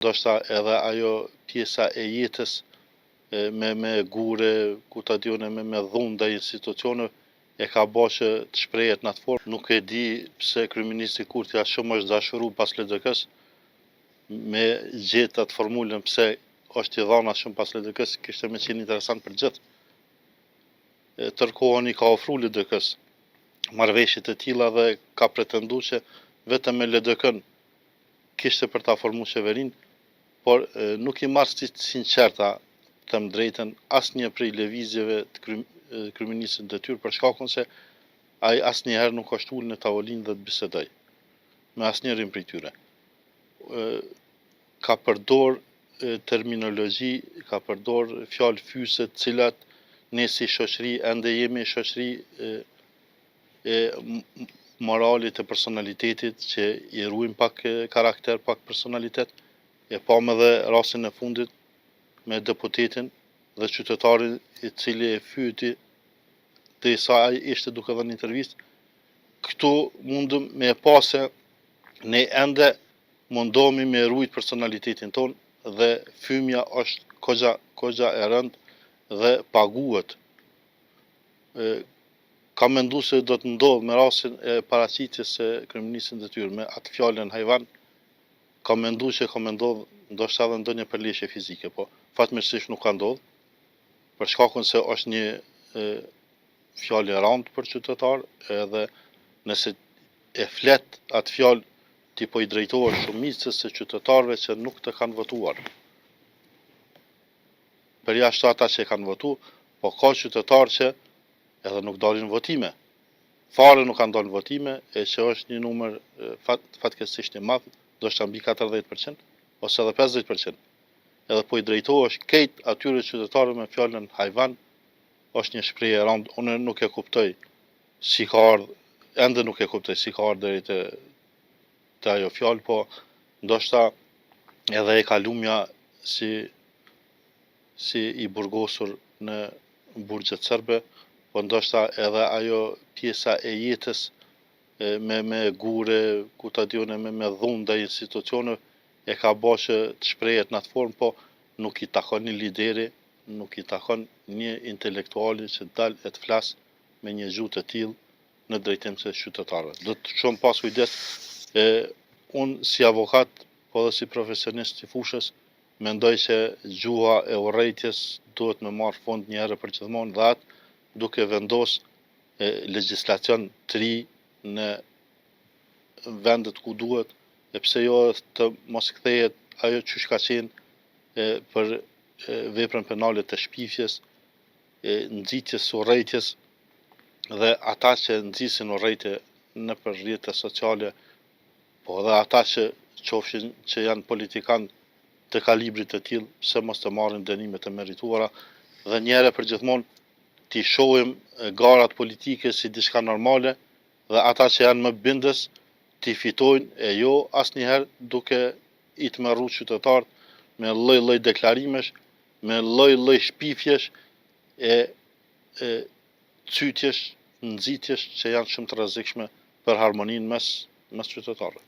ndoshta edhe ajo pjesa e jetës me gure, ku ta diune me dhunë ndaj institucioneve, e ka bë që të shprehet në atë formë. Nuk e di pse kryeministri Kurti shumë është dashuru pas LDK-s me gjetë atë formulën pse është i dhëna shumë pas LDK-s, kishte më qenë interesant për gjithë. Tërkohën i ka ofruar LDK-s marrëveshje të tilla dhe ka pretenduar që vetëm me LDK-n kishte për ta formuar qeverinë, por nuk i marr si sinqerta, them drejtën, asnjë prej lëvizjeve të kryeministrit në detyrë, për shkakun se ai asnjëherë nuk është ulur në tavolinë dhe të bisedoj me asnjërin prej tyre. Ka përdor terminologji, ka përdor fjalë fyse të cilat ne si shoqëri ende jemi shoqëri e moralit e personalitetit, që i ruajmë pak karakter, pak personalitet. E pam edhe rastin e fundit me deputetin dhe qytetarin i cili e fyeti derisa ai ishte duke dhënë intervistë. Këtu mundëm me pa se ne ende mundohemi me rujt personalitetin ton dhe fymja është kogja e rëndë dhe paguhet. Kam menduar se do të ndodh me rastin e paraqitjes së kryeministrit në detyrë me atë fjalën hyjvan, kam menduar që ka më ndodh ndoshta edhe ndonjë përleshje fizike, po fatmirësisht nuk ka ndodhur, për shkakun se është një fjalë e rëndë për qytetar, edhe nëse e flet atë fjalë ti po i drejtohesh shumicës së qytetarëve që nuk të kanë votuar. Përjashtë ata që kanë votuar, po ka qytetarë që edhe nuk dalin në votime. Fare nuk kanë dalë në votime, e që është një numër fatkeqësisht i madh, ndoshta mbi 40% ose edhe 50%. Edhe po i drejtohesh krejt atyre qytetarëve me fjalën hyjvan, është një shprehje e rëndë. Unë nuk e kuptoj si ka ardhur, ende nuk e kuptoj si ka ardhur deri te ajo fjalë, po ndoshta edhe e ka lumja si i burgosur në burgjet serbe, po ndoshta edhe ajo pjesa e jetës me gure, ku ta diune me dhunë ndaj institucioneve, e ka bë që të shprehet në atë formë, po nuk i takon një lideri, nuk i takon një intelektuali që dal e të flas me një gjuhë të tillë në drejtim të qytetarëve. Do të shumë pas kujdes. Unë si avokat, po dhe si profesionist i fushës, mendoj që gjuha e urrejtjes duhet me marrë fund një herë për gjithmonë, dhe atë duke vendos legjislacion të ri në vendet ku duhet, e pse jo të mos kthehet ajo çish ka qenë për veprën penale të shpifjes, nxitjes së urrejtjes, dhe ata që nxisin urrejtje nëpër rrjete sociale, po edhe ata që qofshin që janë politikanë të kalibrit të tillë, pse mos të marrin dënime të merituara, dhe një herë për gjithmonë t'i shohim garat politike si diçka normale, dhe ata që janë më bindës t'i fitojnë, e jo asnjëherë duke i tmerru qytetarët me lloj-lloj deklarimesh, me lloj-lloj shpifjesh e cytjesh, nxitjesh që janë shumë të rrezikshme për harmoninë mes qytetarëve.